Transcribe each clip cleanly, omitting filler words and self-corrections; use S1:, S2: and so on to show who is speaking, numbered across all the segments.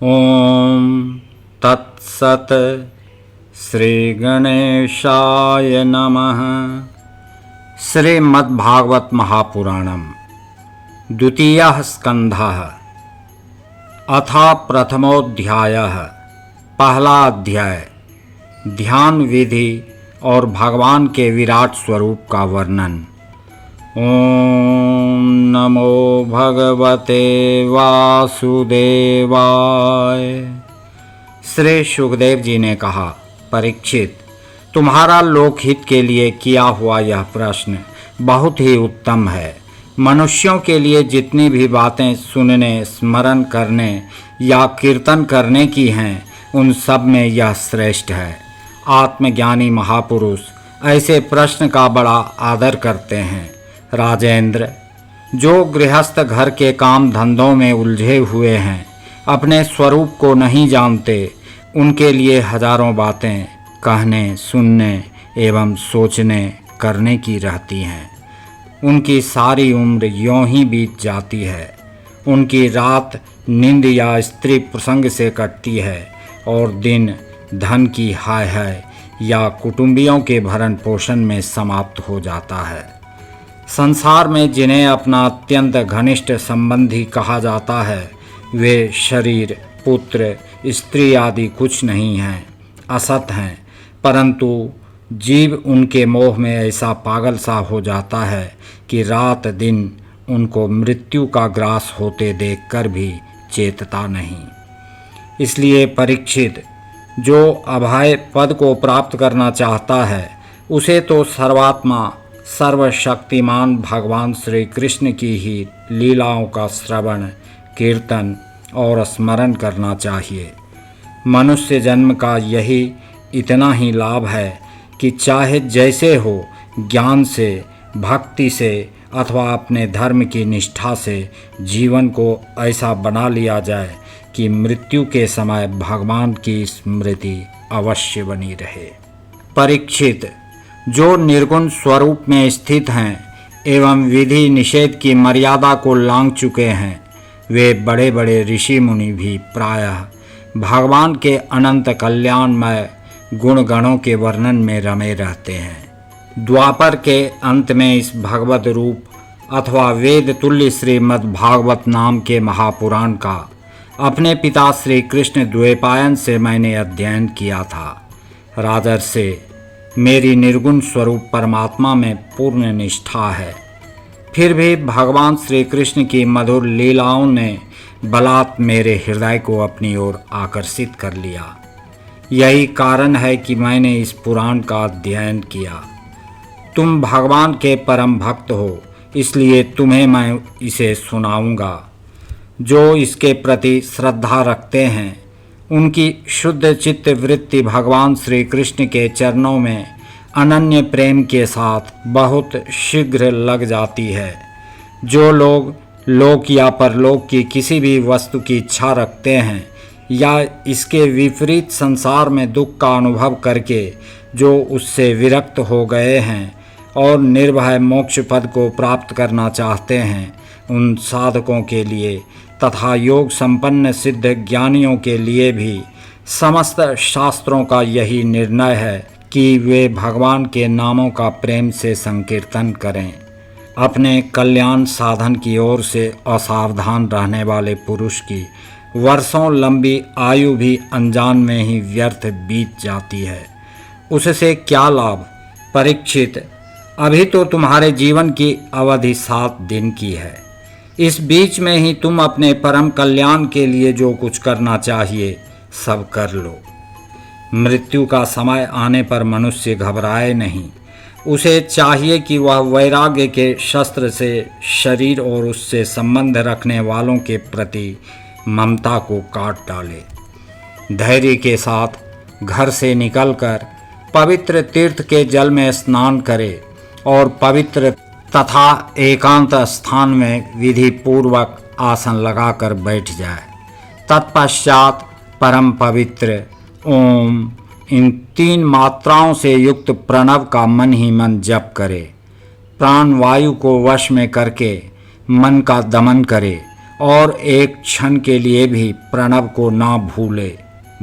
S1: ओम तत्सत। श्री गणेशाय नमः। श्रीमद्भागवत महापुराणम द्वितीयः स्कंधः अथ प्रथमोऽध्यायः। पहला अध्याय ध्यान विधि और भगवान के विराट स्वरूप का वर्णन। ओम नमो भगवते वासुदेवाय। श्री सुखदेव जी ने कहा, परीक्षित, तुम्हारा लोकहित के लिए किया हुआ यह प्रश्न बहुत ही उत्तम है। मनुष्यों के लिए जितनी भी बातें सुनने, स्मरण करने या कीर्तन करने की हैं, उन सब में यह श्रेष्ठ है। आत्मज्ञानी महापुरुष ऐसे प्रश्न का बड़ा आदर करते हैं। राजेंद्र, जो गृहस्थ घर के काम धंधों में उलझे हुए हैं, अपने स्वरूप को नहीं जानते, उनके लिए हजारों बातें कहने, सुनने एवं सोचने करने की रहती हैं। उनकी सारी उम्र यों ही बीत जाती है। उनकी रात नींद या स्त्री प्रसंग से कटती है और दिन धन की हाय हाय या कुटुंबियों के भरण पोषण में समाप्त हो जाता है। संसार में जिन्हें अपना अत्यंत घनिष्ठ संबंधी कहा जाता है, वे शरीर, पुत्र, स्त्री आदि कुछ नहीं हैं, असत हैं। परंतु जीव उनके मोह में ऐसा पागल सा हो जाता है कि रात दिन उनको मृत्यु का ग्रास होते देखकर भी चेतता नहीं। इसलिए परीक्षित, जो अभय पद को प्राप्त करना चाहता है, उसे तो सर्वात्मा सर्वशक्तिमान भगवान श्री कृष्ण की ही लीलाओं का श्रवण, कीर्तन और स्मरण करना चाहिए। मनुष्य जन्म का यही इतना ही लाभ है कि चाहे जैसे हो, ज्ञान से, भक्ति से अथवा अपने धर्म की निष्ठा से जीवन को ऐसा बना लिया जाए कि मृत्यु के समय भगवान की स्मृति अवश्य बनी रहे। परीक्षित, जो निर्गुण स्वरूप में स्थित हैं एवं विधि निषेध की मर्यादा को लांघ चुके हैं, वे बड़े बड़े ऋषि मुनि भी प्रायः भगवान के अनंत कल्याणमय गुण गणों के वर्णन में रमे रहते हैं। द्वापर के अंत में इस भगवत रूप अथवा वेद तुल्य श्रीमद् भागवत नाम के महापुराण का अपने पिता श्री कृष्ण द्वैपायन से मैंने अध्ययन किया था। राजर्षि, मेरी निर्गुण स्वरूप परमात्मा में पूर्ण निष्ठा है। फिर भी भगवान श्री कृष्ण की मधुर लीलाओं ने बलात् मेरे हृदय को अपनी ओर आकर्षित कर लिया। यही कारण है कि मैंने इस पुराण का अध्ययन किया। तुम भगवान के परम भक्त हो, इसलिए तुम्हें मैं इसे सुनाऊंगा। जो इसके प्रति श्रद्धा रखते हैं, उनकी शुद्ध चित्त वृत्ति भगवान श्री कृष्ण के चरणों में अनन्य प्रेम के साथ बहुत शीघ्र लग जाती है। जो लोग लोक या परलोक की किसी भी वस्तु की इच्छा रखते हैं या इसके विपरीत संसार में दुख का अनुभव करके जो उससे विरक्त हो गए हैं और निर्भय मोक्ष पद को प्राप्त करना चाहते हैं, उन साधकों के लिए तथा योग संपन्न सिद्ध ज्ञानियों के लिए भी समस्त शास्त्रों का यही निर्णय है कि वे भगवान के नामों का प्रेम से संकीर्तन करें। अपने कल्याण साधन की ओर से असावधान रहने वाले पुरुष की वर्षों लंबी आयु भी अनजान में ही व्यर्थ बीत जाती है। उससे क्या लाभ? परीक्षित, अभी तो तुम्हारे जीवन की अवधि 7 दिन की है। इस बीच में ही तुम अपने परम कल्याण के लिए जो कुछ करना चाहिए सब कर लो। मृत्यु का समय आने पर मनुष्य घबराए नहीं। उसे चाहिए कि वह वैराग्य के शस्त्र से शरीर और उससे संबंध रखने वालों के प्रति ममता को काट डाले। धैर्य के साथ घर से निकलकर पवित्र तीर्थ के जल में स्नान करे और पवित्र तथा एकांत स्थान में विधि पूर्वक आसन लगाकर बैठ जाए। तत्पश्चात परम पवित्र ओम इन 3 मात्राओं से युक्त प्रणव का मन ही मन जप करे। प्राण वायु को वश में करके मन का दमन करे और एक क्षण के लिए भी प्रणव को ना भूले।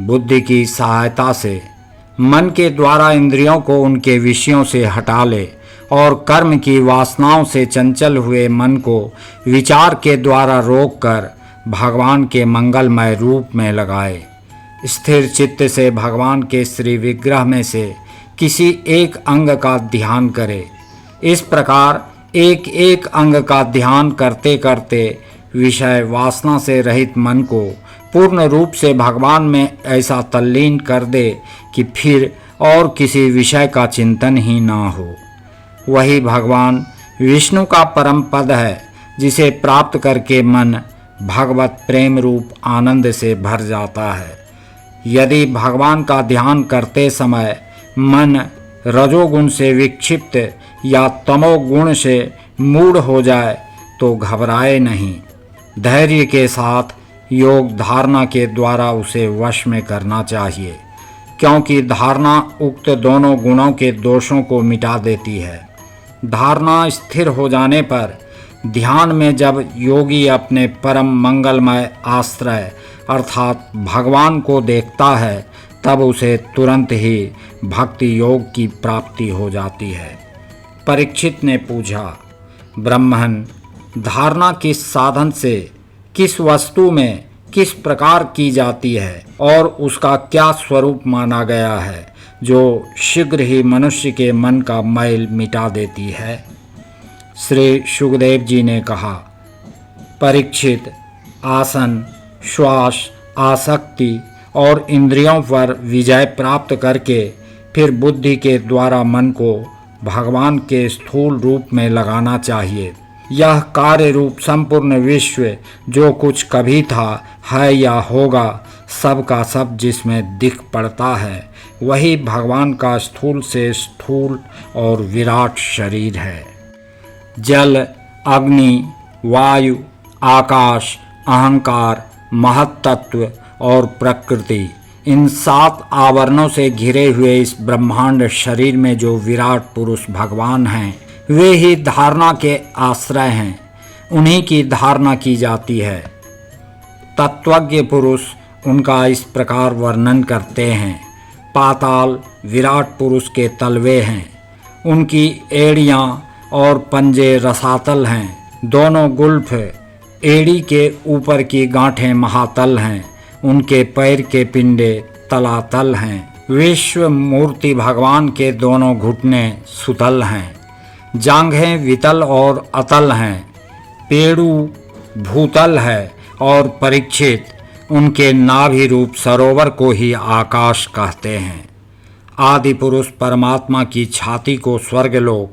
S1: बुद्धि की सहायता से मन के द्वारा इंद्रियों को उनके विषयों से हटा ले और कर्म की वासनाओं से चंचल हुए मन को विचार के द्वारा रोककर भगवान के मंगलमय रूप में लगाए। स्थिर चित्त से भगवान के श्री विग्रह में से किसी एक अंग का ध्यान करे। इस प्रकार एक एक अंग का ध्यान करते करते विषय वासना से रहित मन को पूर्ण रूप से भगवान में ऐसा तल्लीन कर दे कि फिर और किसी विषय का चिंतन ही ना हो। वही भगवान विष्णु का परम पद है, जिसे प्राप्त करके मन भगवत प्रेम रूप आनंद से भर जाता है। यदि भगवान का ध्यान करते समय मन रजोगुण से विक्षिप्त या तमोगुण से मूढ़ हो जाए तो घबराए नहीं। धैर्य के साथ योग धारणा के द्वारा उसे वश में करना चाहिए, क्योंकि धारणा उक्त दोनों गुणों के दोषों को मिटा देती है। धारणा स्थिर हो जाने पर ध्यान में जब योगी अपने परम मंगलमय आश्रय अर्थात भगवान को देखता है, तब उसे तुरंत ही भक्ति योग की प्राप्ति हो जाती है। परीक्षित ने पूछा, ब्रह्मन, धारणा किस साधन से किस वस्तु में किस प्रकार की जाती है और उसका क्या स्वरूप माना गया है जो शीघ्र ही मनुष्य के मन का मैल मिटा देती है? श्री सुखदेव जी ने कहा, परीक्षित, आसन, श्वास, आसक्ति और इंद्रियों पर विजय प्राप्त करके फिर बुद्धि के द्वारा मन को भगवान के स्थूल रूप में लगाना चाहिए। यह कार्य रूप संपूर्ण विश्व जो कुछ कभी था, है या होगा, सब का सब जिसमें दिख पड़ता है, वही भगवान का स्थूल से स्थूल और विराट शरीर है। जल, अग्नि, वायु, आकाश, अहंकार, महत्तत्व और प्रकृति, इन 7 आवरणों से घिरे हुए इस ब्रह्मांड शरीर में जो विराट पुरुष भगवान हैं, वे ही धारणा के आश्रय हैं। उन्हीं की धारणा की जाती है। तत्वज्ञ पुरुष उनका इस प्रकार वर्णन करते हैं। पाताल विराट पुरुष के तलवे हैं, उनकी एड़ियाँ और पंजे रसातल हैं। दोनों गुल्फ एड़ी के ऊपर की गांठें महातल हैं, उनके पैर के पिंडे तलातल हैं। विश्व मूर्ति भगवान के दोनों घुटने सुतल हैं, जांघें वितल और अतल हैं। पेड़ू भूतल है और परीक्षित, उनके नाभि रूप सरोवर को ही आकाश कहते हैं। आदि पुरुष परमात्मा की छाती को स्वर्गलोक,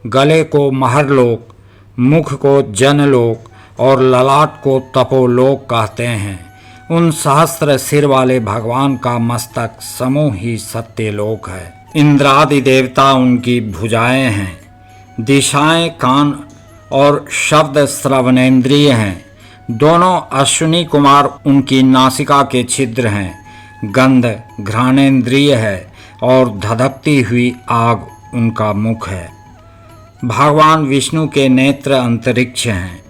S1: गले को महरलोक, मुख को जनलोक और ललाट को तपोलोक कहते हैं। उन सहस्त्र सिर वाले भगवान का मस्तक समूह ही सत्यलोक है। इंद्रादि देवता उनकी भुजाएं हैं, दिशाएं कान और शब्द श्रवणेन्द्रिय हैं। दोनों अश्विनी कुमार उनकी नासिका के छिद्र हैं। गंध घ्राणेन्द्रिय है और धधकती हुई आग उनका मुख है। भगवान विष्णु के नेत्र अंतरिक्ष हैं,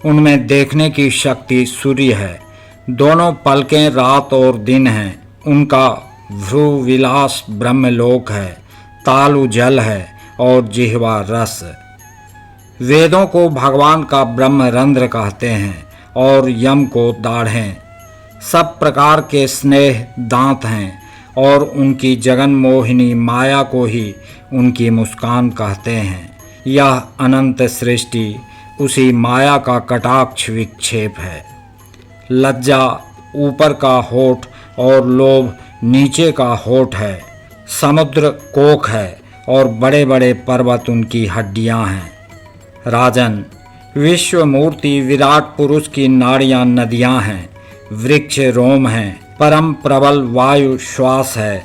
S1: उनमें देखने की शक्ति सूर्य है। दोनों पलकें रात और दिन हैं। उनका भ्रू विलास ब्रह्मलोक है, तालु जल है और जिह्वा रस। वेदों को भगवान का ब्रह्मरंध्र कहते हैं और यम को दाढ़ें। सब प्रकार के स्नेह दांत हैं और उनकी जगन मोहिनी माया को ही उनकी मुस्कान कहते हैं। यह अनंत सृष्टि उसी माया का कटाक्ष विक्षेप है। लज्जा ऊपर का होठ और लोभ नीचे का होठ है। समुद्र कोख है और बड़े बड़े पर्वत उनकी हड्डियां हैं। राजन, विश्व मूर्ति विराट पुरुष की नाड़ियां नदियां हैं, वृक्ष रोम हैं, परम प्रबल वायु श्वास है,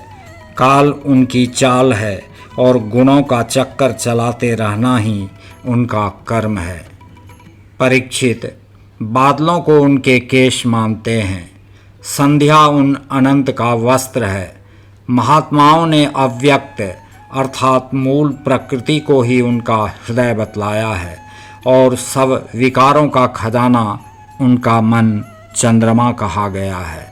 S1: काल उनकी चाल है और गुणों का चक्कर चलाते रहना ही उनका कर्म है। परीक्षित, बादलों को उनके केश मानते हैं, संध्या उन अनंत का वस्त्र है। महात्माओं ने अव्यक्त अर्थात मूल प्रकृति को ही उनका हृदय बतलाया है और सब विकारों का खजाना उनका मन चंद्रमा कहा गया है।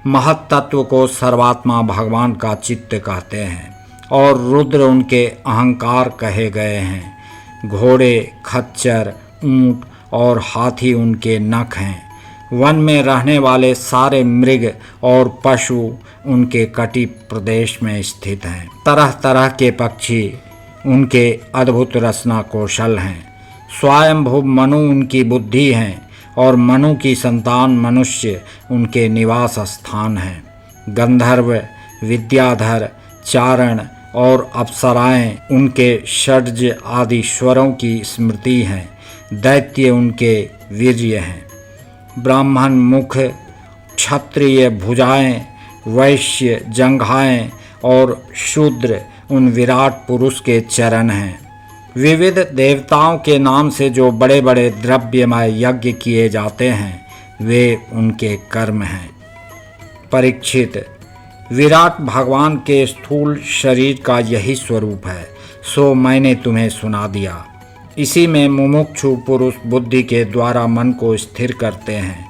S1: महत तत्व को सर्वात्मा भगवान का चित्त कहते हैं और रुद्र उनके अहंकार कहे गए हैं। घोड़े, खच्चर, ऊंट और हाथी उनके नख हैं। वन में रहने वाले सारे मृग और पशु उनके कटी प्रदेश में स्थित हैं। तरह तरह के पक्षी उनके अद्भुत रचना कौशल हैं। स्वयंभू मनु उनकी बुद्धि हैं और मनु की संतान मनुष्य उनके निवास स्थान हैं। गंधर्व, विद्याधर, चारण और अप्सराएं उनके षड्ज आदि स्वरों की स्मृति हैं। दैत्य उनके वीर्य हैं। ब्राह्मण मुख, क्षत्रिय भुजाएं, वैश्य जंघाएं और शूद्र उन विराट पुरुष के चरण हैं। विविध देवताओं के नाम से जो बड़े बड़े द्रव्यमय यज्ञ किए जाते हैं वे उनके कर्म हैं। परीक्षित, विराट भगवान के स्थूल शरीर का यही स्वरूप है, सो मैंने तुम्हें सुना दिया। इसी में मुमुक्षु पुरुष बुद्धि के द्वारा मन को स्थिर करते हैं,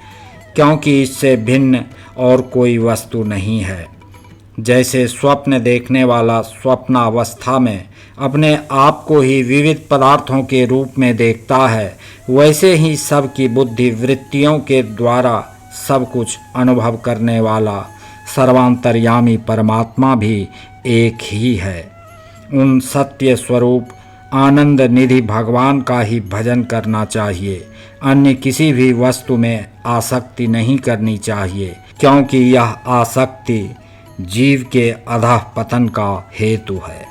S1: क्योंकि इससे भिन्न और कोई वस्तु नहीं है। जैसे स्वप्न देखने वाला स्वप्नावस्था में अपने आप को ही विविध पदार्थों के रूप में देखता है, वैसे ही सबकी बुद्धि वृत्तियों के द्वारा सब कुछ अनुभव करने वाला सर्वांतर्यामी परमात्मा भी एक ही है। उन सत्य स्वरूप आनंद निधि भगवान का ही भजन करना चाहिए। अन्य किसी भी वस्तु में आसक्ति नहीं करनी चाहिए, क्योंकि यह आसक्ति जीव के अधः पतन का हेतु है।